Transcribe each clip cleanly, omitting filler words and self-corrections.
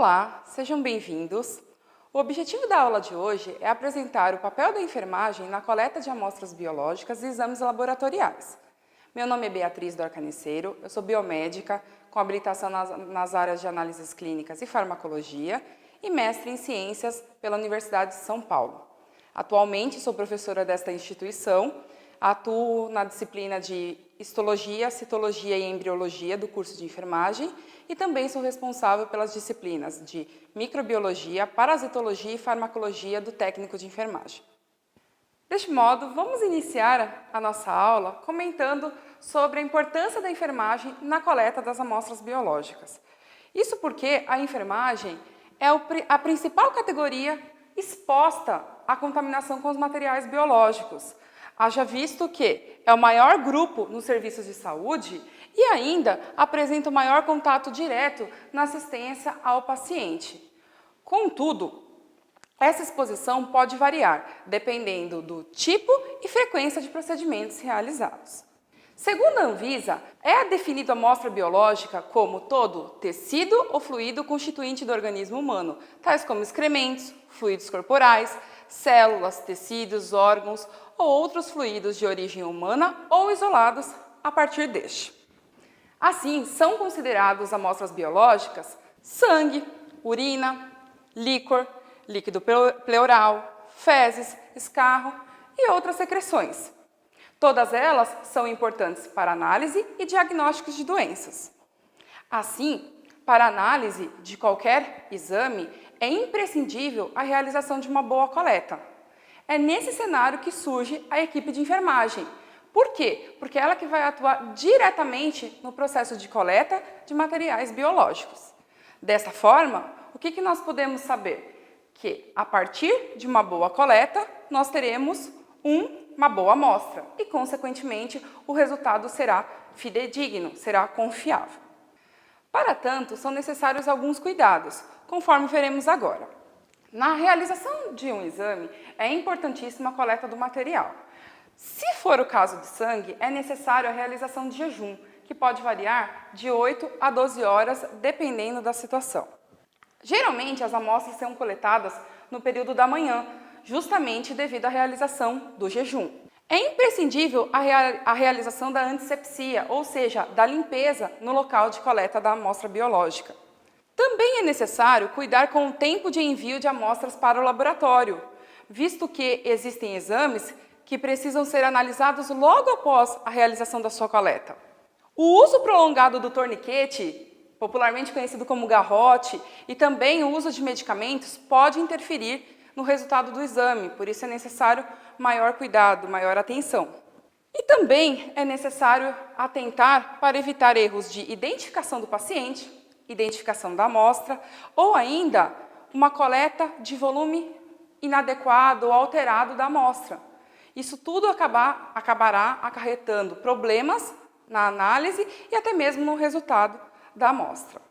Olá, sejam bem-vindos. O objetivo da aula de hoje é apresentar o papel da enfermagem na coleta de amostras biológicas e exames laboratoriais. Meu nome é Beatriz Dorcaniceiro, eu sou biomédica com habilitação nas áreas de análises clínicas e farmacologia e mestre em ciências pela Universidade de São Paulo. Atualmente sou professora desta instituição, atuo na disciplina de histologia, citologia e embriologia do curso de enfermagem e também sou responsável pelas disciplinas de microbiologia, parasitologia e farmacologia do técnico de enfermagem. Deste modo, vamos iniciar a nossa aula comentando sobre a importância da enfermagem na coleta das amostras biológicas. Isso porque a enfermagem é a principal categoria exposta à contaminação com os materiais biológicos. Haja visto que é o maior grupo nos serviços de saúde e ainda apresenta o maior contato direto na assistência ao paciente. Contudo, essa exposição pode variar, dependendo do tipo e frequência de procedimentos realizados. Segundo a Anvisa, é definida a amostra biológica como todo tecido ou fluido constituinte do organismo humano, tais como excrementos, fluidos corporais, células, tecidos, órgãos ou outros fluidos de origem humana ou isolados a partir deste. Assim, são considerados amostras biológicas sangue, urina, líquor, líquido pleural, fezes, escarro e outras secreções. Todas elas são importantes para análise e diagnósticos de doenças. Assim, para análise de qualquer exame, é imprescindível a realização de uma boa coleta. É nesse cenário que surge a equipe de enfermagem. Por quê? Porque é ela que vai atuar diretamente no processo de coleta de materiais biológicos. Dessa forma, o que nós podemos saber? Que, a partir de uma boa coleta, nós teremos uma boa amostra e, consequentemente, o resultado será fidedigno, será confiável. Para tanto, são necessários alguns cuidados, conforme veremos agora. Na realização de um exame, é importantíssima a coleta do material. Se for o caso de sangue, é necessário a realização de jejum, que pode variar de 8 a 12 horas, dependendo da situação. Geralmente, as amostras são coletadas no período da manhã, justamente devido à realização do jejum. É imprescindível a realização da antisepsia, ou seja, da limpeza no local de coleta da amostra biológica. Também é necessário cuidar com o tempo de envio de amostras para o laboratório, visto que existem exames que precisam ser analisados logo após a realização da sua coleta. O uso prolongado do torniquete, popularmente conhecido como garrote, e também o uso de medicamentos pode interferir no resultado do exame, por isso é necessário maior cuidado, maior atenção. E também é necessário atentar para evitar erros de identificação do paciente, identificação da amostra, ou ainda uma coleta de volume inadequado ou alterado da amostra. Isso tudo acabará acarretando problemas na análise e até mesmo no resultado da amostra.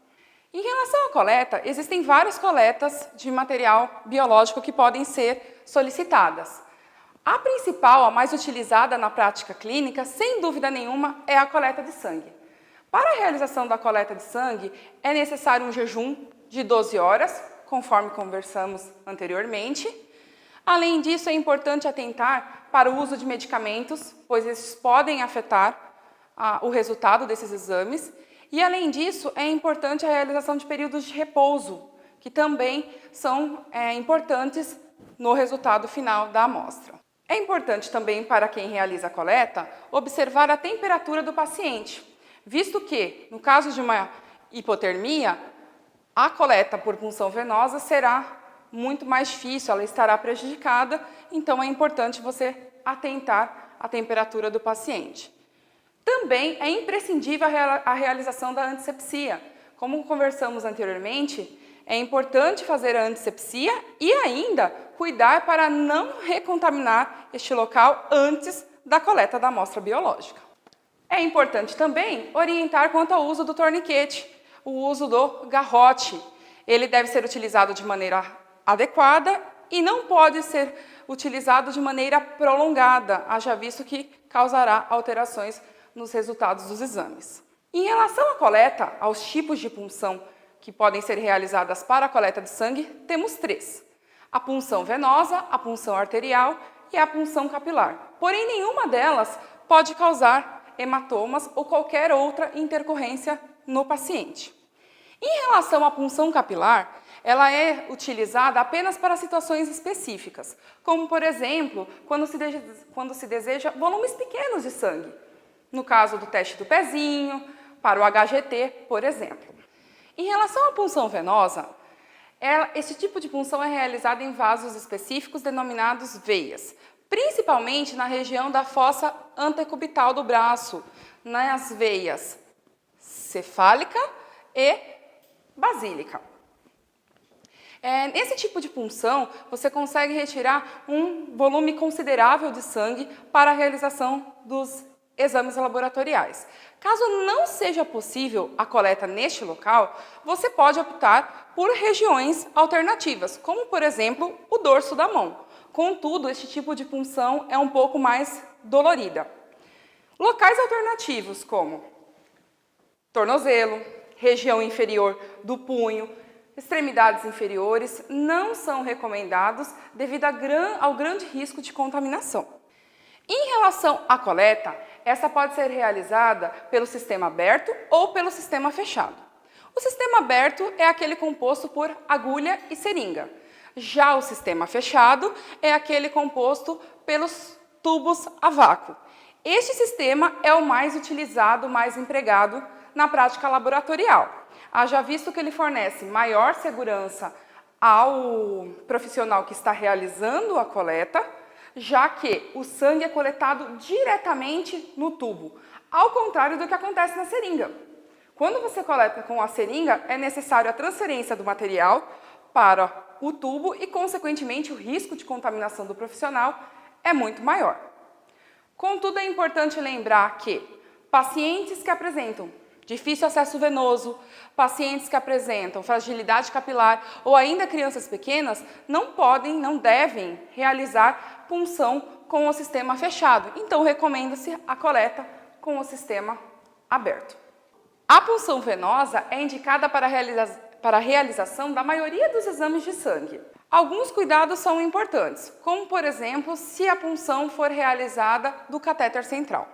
Em relação à coleta, existem várias coletas de material biológico que podem ser solicitadas. A principal, a mais utilizada na prática clínica, sem dúvida nenhuma, é a coleta de sangue. Para a realização da coleta de sangue, é necessário um jejum de 12 horas, conforme conversamos anteriormente. Além disso, é importante atentar para o uso de medicamentos, pois esses podem afetar o resultado desses exames. E, além disso, é importante a realização de períodos de repouso, que também são importantes no resultado final da amostra. É importante também, para quem realiza a coleta, observar a temperatura do paciente, visto que, no caso de uma hipotermia, a coleta por punção venosa será muito mais difícil, ela estará prejudicada, então é importante você atentar à temperatura do paciente. Também é imprescindível a realização da antisepsia. Como conversamos anteriormente, é importante fazer a antisepsia e ainda cuidar para não recontaminar este local antes da coleta da amostra biológica. É importante também orientar quanto ao uso do torniquete, o uso do garrote. Ele deve ser utilizado de maneira adequada e não pode ser utilizado de maneira prolongada, haja visto que causará alterações nos resultados dos exames. Em relação à coleta, aos tipos de punção que podem ser realizadas para a coleta de sangue, temos 3. A punção venosa, a punção arterial e a punção capilar. Porém, nenhuma delas pode causar hematomas ou qualquer outra intercorrência no paciente. Em relação à punção capilar, ela é utilizada apenas para situações específicas, como, por exemplo, quando se deseja volumes pequenos de sangue. No caso do teste do pezinho, para o HGT, por exemplo. Em relação à punção venosa, esse tipo de punção é realizada em vasos específicos denominados veias, principalmente na região da fossa antecubital do braço, nas veias cefálica e basílica. Nesse tipo de punção, você consegue retirar um volume considerável de sangue para a realização dos exames laboratoriais. Caso não seja possível a coleta neste local, você pode optar por regiões alternativas, como, por exemplo, o dorso da mão. Contudo, este tipo de punção é um pouco mais dolorida. Locais alternativos, como tornozelo, região inferior do punho, extremidades inferiores, não são recomendados devido ao grande risco de contaminação. Em relação à coleta, essa pode ser realizada pelo sistema aberto ou pelo sistema fechado. O sistema aberto é aquele composto por agulha e seringa. Já o sistema fechado é aquele composto pelos tubos a vácuo. Este sistema é o mais utilizado, mais empregado na prática laboratorial. Haja visto que ele fornece maior segurança ao profissional que está realizando a coleta, já que o sangue é coletado diretamente no tubo, ao contrário do que acontece na seringa. Quando você coleta com a seringa, é necessário a transferência do material para o tubo e, consequentemente, o risco de contaminação do profissional é muito maior. Contudo, é importante lembrar que pacientes que apresentam difícil acesso venoso, pacientes que apresentam fragilidade capilar ou ainda crianças pequenas não devem realizar punção com o sistema fechado. Então, recomenda-se a coleta com o sistema aberto. A punção venosa é indicada para a realização da maioria dos exames de sangue. Alguns cuidados são importantes, como, por exemplo, se a punção for realizada do catéter central.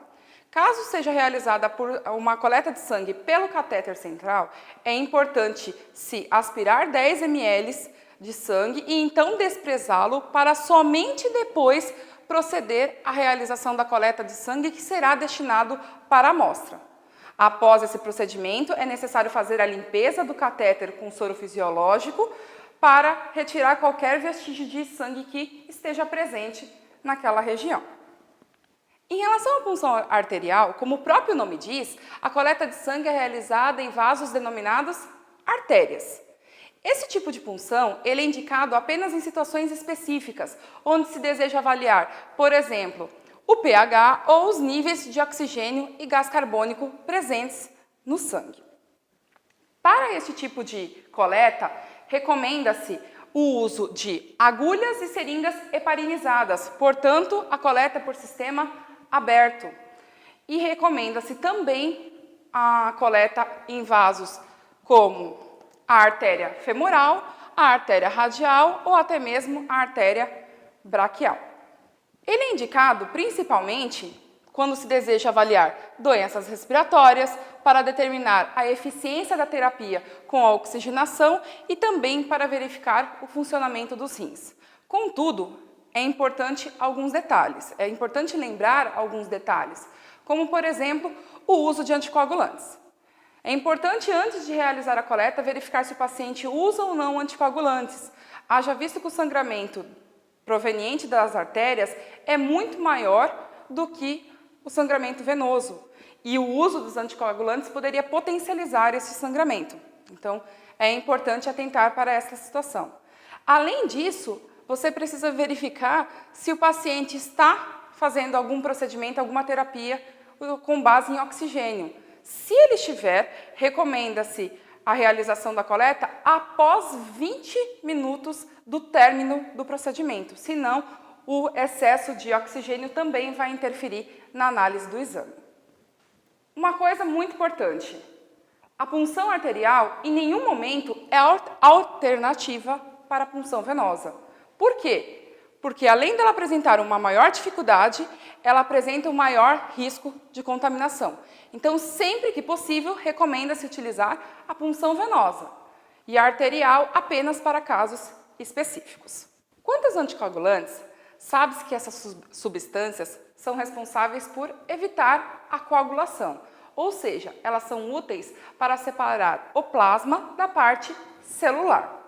Caso seja realizada por uma coleta de sangue pelo catéter central, é importante se aspirar 10 ml de sangue e então desprezá-lo para somente depois proceder à realização da coleta de sangue que será destinado para a amostra. Após esse procedimento, é necessário fazer a limpeza do catéter com soro fisiológico para retirar qualquer vestígio de sangue que esteja presente naquela região. Em relação à punção arterial, como o próprio nome diz, a coleta de sangue é realizada em vasos denominados artérias. Esse tipo de punção ele é indicado apenas em situações específicas, onde se deseja avaliar, por exemplo, o pH ou os níveis de oxigênio e gás carbônico presentes no sangue. Para esse tipo de coleta, recomenda-se o uso de agulhas e seringas heparinizadas, portanto, a coleta por sistema aberto. E recomenda-se também a coleta em vasos como a artéria femoral, a artéria radial ou até mesmo a artéria braquial. Ele é indicado principalmente quando se deseja avaliar doenças respiratórias, para determinar a eficiência da terapia com a oxigenação e também para verificar o funcionamento dos rins. Contudo, é importante lembrar alguns detalhes, como, por exemplo, o uso de anticoagulantes. É importante, antes de realizar a coleta, verificar se o paciente usa ou não anticoagulantes. Haja visto que o sangramento proveniente das artérias é muito maior do que o sangramento venoso. E o uso dos anticoagulantes poderia potencializar esse sangramento. Então, é importante atentar para essa situação. Além disso, você precisa verificar se o paciente está fazendo algum procedimento, alguma terapia com base em oxigênio. Se ele estiver, recomenda-se a realização da coleta após 20 minutos do término do procedimento. Senão, o excesso de oxigênio também vai interferir na análise do exame. Uma coisa muito importante, A punção arterial, em nenhum momento, é alternativa para a punção venosa. Por quê? Porque, além dela apresentar uma maior dificuldade, ela apresenta um maior risco de contaminação. Então, sempre que possível, recomenda-se utilizar a punção venosa e a arterial apenas para casos específicos. Quanto aos anticoagulantes, sabe-se que essas substâncias são responsáveis por evitar a coagulação, ou seja, elas são úteis para separar o plasma da parte celular.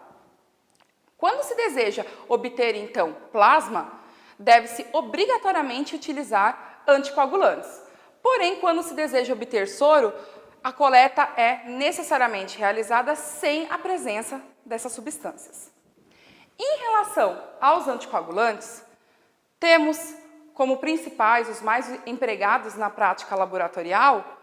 Quando se deseja obter, então, plasma, deve-se obrigatoriamente utilizar anticoagulantes. Porém, quando se deseja obter soro, a coleta é necessariamente realizada sem a presença dessas substâncias. Em relação aos anticoagulantes, temos como principais, os mais empregados na prática laboratorial,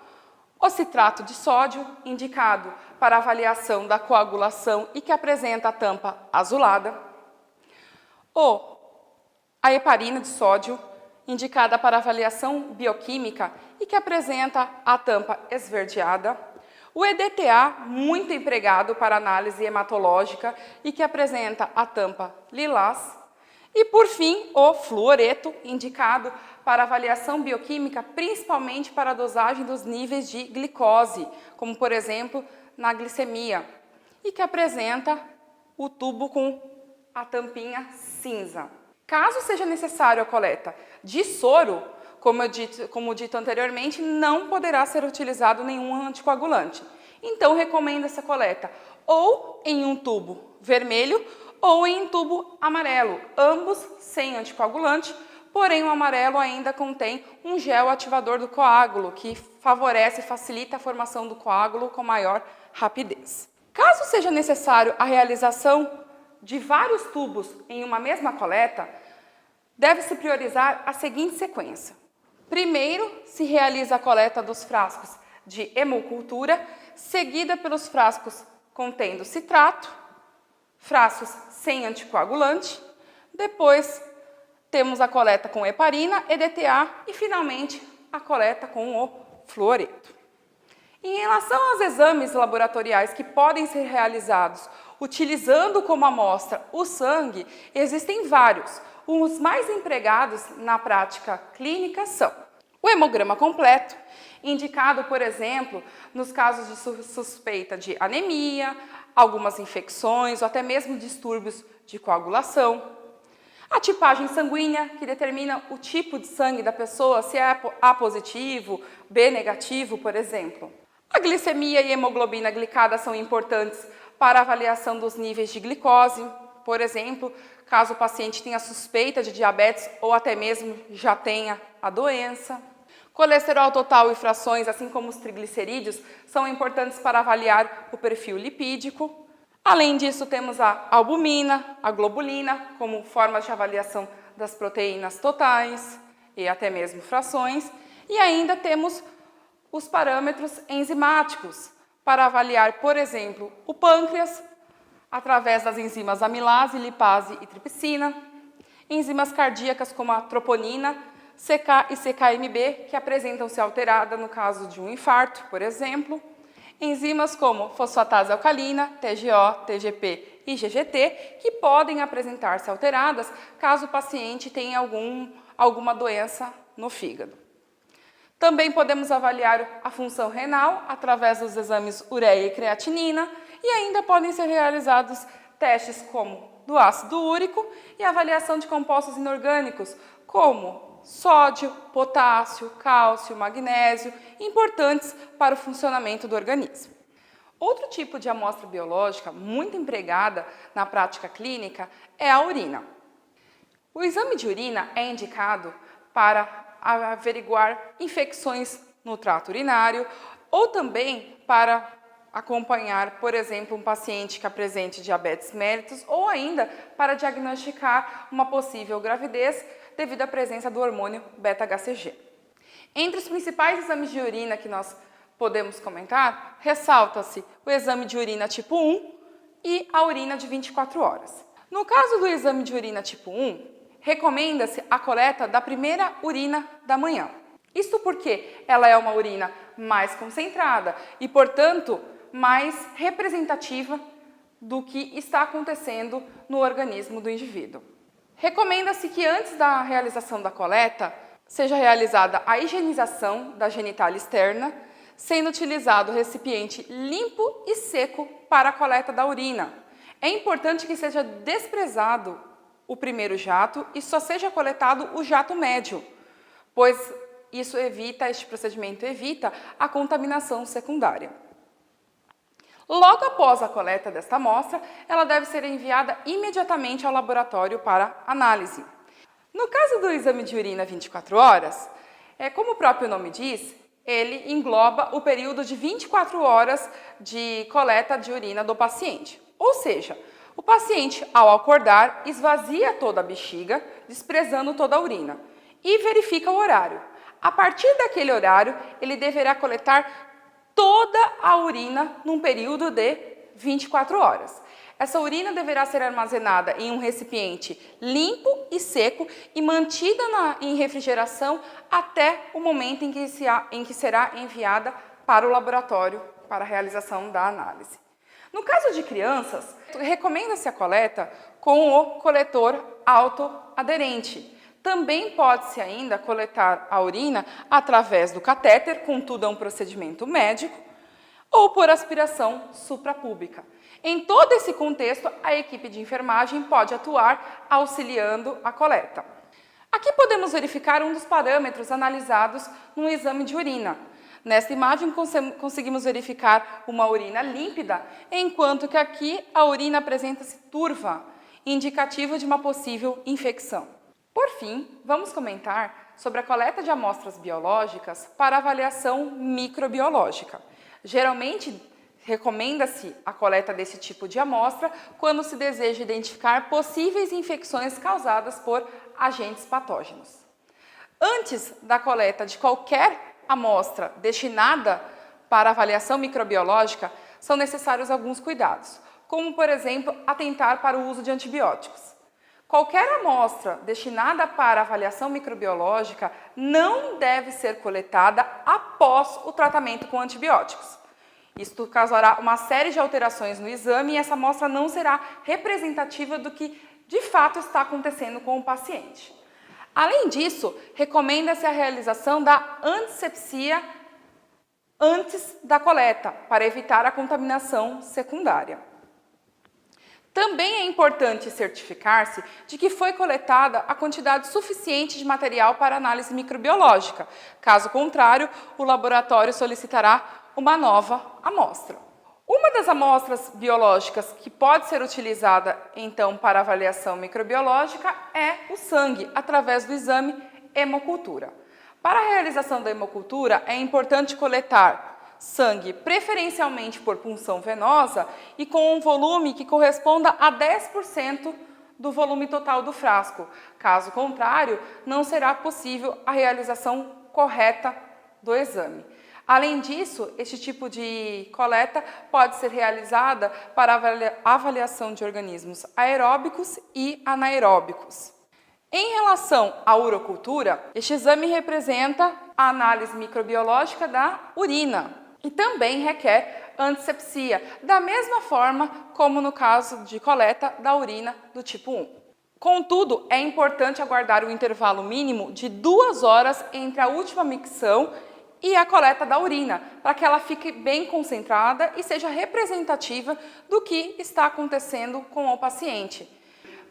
o citrato de sódio, indicado para avaliação da coagulação e que apresenta a tampa azulada. A heparina de sódio, indicada para avaliação bioquímica e que apresenta a tampa esverdeada. O EDTA, muito empregado para análise hematológica e que apresenta a tampa lilás. E, por fim, o fluoreto, indicado para avaliação bioquímica, principalmente para a dosagem dos níveis de glicose, como, por exemplo, na glicemia, e que apresenta o tubo com a tampinha cinza. Caso seja necessário a coleta de soro, como dito anteriormente, não poderá ser utilizado nenhum anticoagulante. Então, recomenda-se a coleta ou em um tubo vermelho ou em um tubo amarelo, ambos sem anticoagulante, porém o amarelo ainda contém um gel ativador do coágulo, que favorece e facilita a formação do coágulo com maior rapidez. Caso seja necessário a realização de vários tubos em uma mesma coleta, deve-se priorizar a seguinte sequência. Primeiro, se realiza a coleta dos frascos de hemocultura, seguida pelos frascos contendo citrato, frascos sem anticoagulante, depois temos a coleta com heparina, EDTA e, finalmente, a coleta com o fluoreto. Em relação aos exames laboratoriais que podem ser realizados utilizando como amostra o sangue, existem vários. Os mais empregados na prática clínica são o hemograma completo, indicado, por exemplo, nos casos de suspeita de anemia, algumas infecções ou até mesmo distúrbios de coagulação. A tipagem sanguínea, que determina o tipo de sangue da pessoa, se é A positivo, B negativo, por exemplo. A glicemia e a hemoglobina glicada são importantes para a avaliação dos níveis de glicose, por exemplo, caso o paciente tenha suspeita de diabetes ou até mesmo já tenha a doença. Colesterol total e frações, assim como os triglicerídeos, são importantes para avaliar o perfil lipídico. Além disso, temos a albumina, a globulina, como formas de avaliação das proteínas totais e até mesmo frações. E ainda temos os parâmetros enzimáticos, para avaliar, por exemplo, o pâncreas, através das enzimas amilase, lipase e tripsina, enzimas cardíacas como a troponina, CK e CKMB, que apresentam-se alterada no caso de um infarto, por exemplo, enzimas como fosfatase alcalina, TGO, TGP e GGT, que podem apresentar-se alteradas caso o paciente tenha alguma doença no fígado. Também podemos avaliar a função renal através dos exames ureia e creatinina e ainda podem ser realizados testes como do ácido úrico e avaliação de compostos inorgânicos como sódio, potássio, cálcio, magnésio, importantes para o funcionamento do organismo. Outro tipo de amostra biológica muito empregada na prática clínica é a urina. O exame de urina é indicado para averiguar infecções no trato urinário ou também para acompanhar, por exemplo, um paciente que apresente diabetes mellitus ou ainda para diagnosticar uma possível gravidez devido à presença do hormônio beta-HCG. Entre os principais exames de urina que nós podemos comentar, ressalta-se o exame de urina tipo 1 e a urina de 24 horas. No caso do exame de urina tipo 1, recomenda-se a coleta da primeira urina da manhã. Isto porque ela é uma urina mais concentrada e, portanto, mais representativa do que está acontecendo no organismo do indivíduo. Recomenda-se que antes da realização da coleta, seja realizada a higienização da genitália externa, sendo utilizado recipiente limpo e seco para a coleta da urina. É importante que seja desprezado o primeiro jato e só seja coletado o jato médio, pois este procedimento evita a contaminação secundária. Logo após a coleta desta amostra, ela deve ser enviada imediatamente ao laboratório para análise. No caso do exame de urina 24 horas, como o próprio nome diz, ele engloba o período de 24 horas de coleta de urina do paciente. Ou seja, o paciente, ao acordar, esvazia toda a bexiga, desprezando toda a urina, e verifica o horário. A partir daquele horário, ele deverá coletar toda a urina num período de 24 horas. Essa urina deverá ser armazenada em um recipiente limpo e seco e mantida em refrigeração até o momento em que será enviada para o laboratório para a realização da análise. No caso de crianças, recomenda-se a coleta com o coletor autoaderente. Também pode-se ainda coletar a urina através do catéter, contudo é um procedimento médico, ou por aspiração suprapúbica. Em todo esse contexto, a equipe de enfermagem pode atuar auxiliando a coleta. Aqui podemos verificar um dos parâmetros analisados no exame de urina. Nesta imagem conseguimos verificar uma urina límpida, enquanto que aqui a urina apresenta-se turva, indicativo de uma possível infecção. Por fim, vamos comentar sobre a coleta de amostras biológicas para avaliação microbiológica. Geralmente, recomenda-se a coleta desse tipo de amostra quando se deseja identificar possíveis infecções causadas por agentes patógenos. Antes da coleta de qualquer amostra destinada para avaliação microbiológica, são necessários alguns cuidados, como, por exemplo, atentar para o uso de antibióticos. Qualquer amostra destinada para avaliação microbiológica não deve ser coletada após o tratamento com antibióticos. Isto causará uma série de alterações no exame e essa amostra não será representativa do que de fato está acontecendo com o paciente. Além disso, recomenda-se a realização da antisepsia antes da coleta, para evitar a contaminação secundária. Também é importante certificar-se de que foi coletada a quantidade suficiente de material para análise microbiológica. Caso contrário, o laboratório solicitará uma nova amostra. Uma das amostras biológicas que pode ser utilizada, então, para avaliação microbiológica é o sangue, através do exame hemocultura. Para a realização da hemocultura, é importante coletar sangue, preferencialmente por punção venosa e com um volume que corresponda a 10% do volume total do frasco. Caso contrário, não será possível a realização correta do exame. Além disso, este tipo de coleta pode ser realizada para avaliação de organismos aeróbicos e anaeróbicos. Em relação à urocultura, este exame representa a análise microbiológica da urina e também requer antisepsia, da mesma forma como no caso de coleta da urina do tipo 1. Contudo, é importante aguardar o intervalo mínimo de 2 horas entre a última micção e a coleta da urina, para que ela fique bem concentrada e seja representativa do que está acontecendo com o paciente.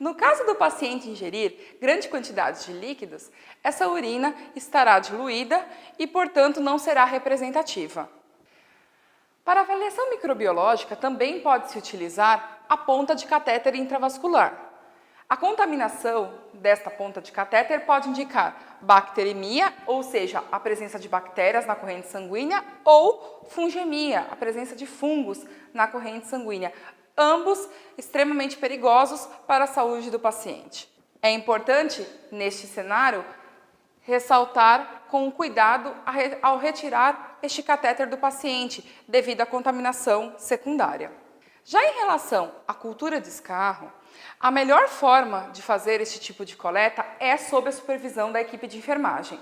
No caso do paciente ingerir grande quantidade de líquidos, essa urina estará diluída e, portanto, não será representativa. Para avaliação microbiológica, também pode-se utilizar a ponta de catéter intravascular. A contaminação desta ponta de catéter pode indicar bacteremia, ou seja, a presença de bactérias na corrente sanguínea, ou fungemia, a presença de fungos na corrente sanguínea, ambos extremamente perigosos para a saúde do paciente. É importante, neste cenário, ressaltar com cuidado ao retirar este catéter do paciente, devido à contaminação secundária. Já em relação à cultura de escarro, a melhor forma de fazer este tipo de coleta é sob a supervisão da equipe de enfermagem,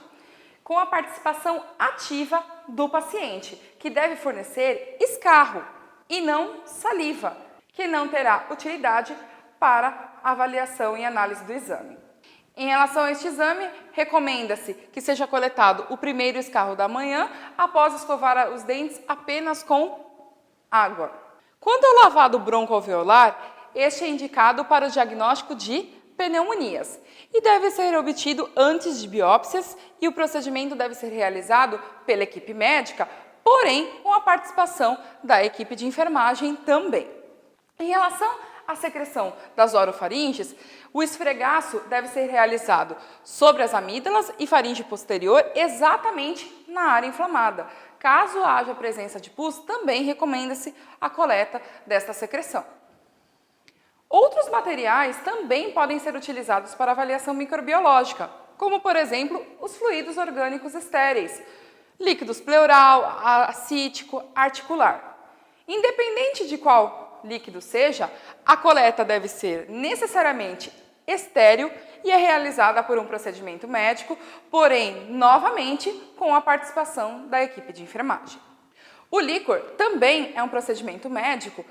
com a participação ativa do paciente, que deve fornecer escarro e não saliva, que não terá utilidade para avaliação e análise do exame. Em relação a este exame, recomenda-se que seja coletado o primeiro escarro da manhã após escovar os dentes apenas com água. Quanto ao lavado broncoalveolar, este é indicado para o diagnóstico de pneumonias e deve ser obtido antes de biópsias e o procedimento deve ser realizado pela equipe médica, porém com a participação da equipe de enfermagem também. Em relação à secreção das orofaringes, o esfregaço deve ser realizado sobre as amígdalas e faringe posterior, exatamente na área inflamada. Caso haja presença de pus, também recomenda-se a coleta desta secreção. Outros materiais também podem ser utilizados para avaliação microbiológica, como, por exemplo, os fluidos orgânicos estéreis, líquidos pleural, acítico, articular. Independente de qual líquido seja, a coleta deve ser necessariamente estéril e é realizada por um procedimento médico, porém, novamente, com a participação da equipe de enfermagem. O líquor também é um procedimento médico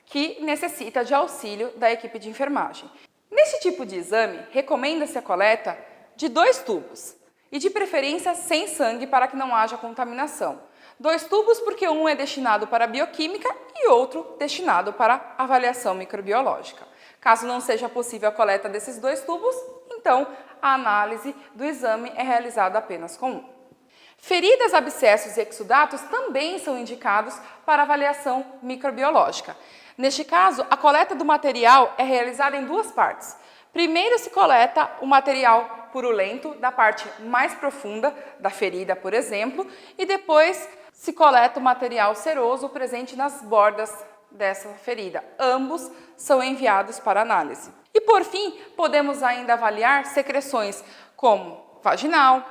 que necessita de auxílio da equipe de enfermagem. Neste tipo de exame, recomenda-se a coleta de 2 tubos e, de preferência, sem sangue para que não haja contaminação. 2 tubos porque um é destinado para bioquímica e outro destinado para avaliação microbiológica. Caso não seja possível a coleta desses 2 tubos, então a análise do exame é realizada apenas com um. Feridas, abscessos e exudatos também são indicados para avaliação microbiológica. Neste caso, a coleta do material é realizada em 2 partes. Primeiro se coleta o material purulento da parte mais profunda da ferida, por exemplo, e depois se coleta o material ceroso presente nas bordas dessa ferida. Ambos são enviados para análise. E por fim, podemos ainda avaliar secreções como vaginal,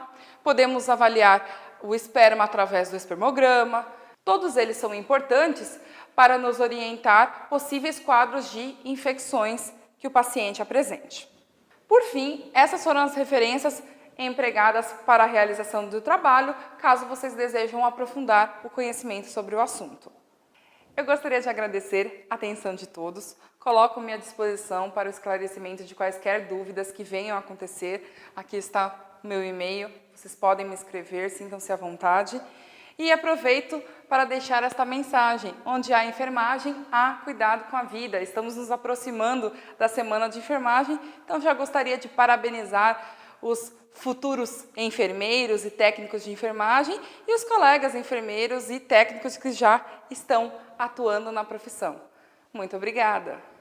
podemos avaliar o esperma através do espermograma. Todos eles são importantes para nos orientar possíveis quadros de infecções que o paciente apresente. Por fim, essas foram as referências empregadas para a realização do trabalho, caso vocês desejam aprofundar o conhecimento sobre o assunto. Eu gostaria de agradecer a atenção de todos, coloco-me à disposição para o esclarecimento de quaisquer dúvidas que venham a acontecer. Aqui está o meu e-mail, vocês podem me escrever, sintam-se à vontade. E aproveito para deixar esta mensagem: onde há enfermagem, há cuidado com a vida. Estamos nos aproximando da Semana de Enfermagem, então já gostaria de parabenizar os futuros enfermeiros e técnicos de enfermagem e os colegas enfermeiros e técnicos que já estão atuando na profissão. Muito obrigada!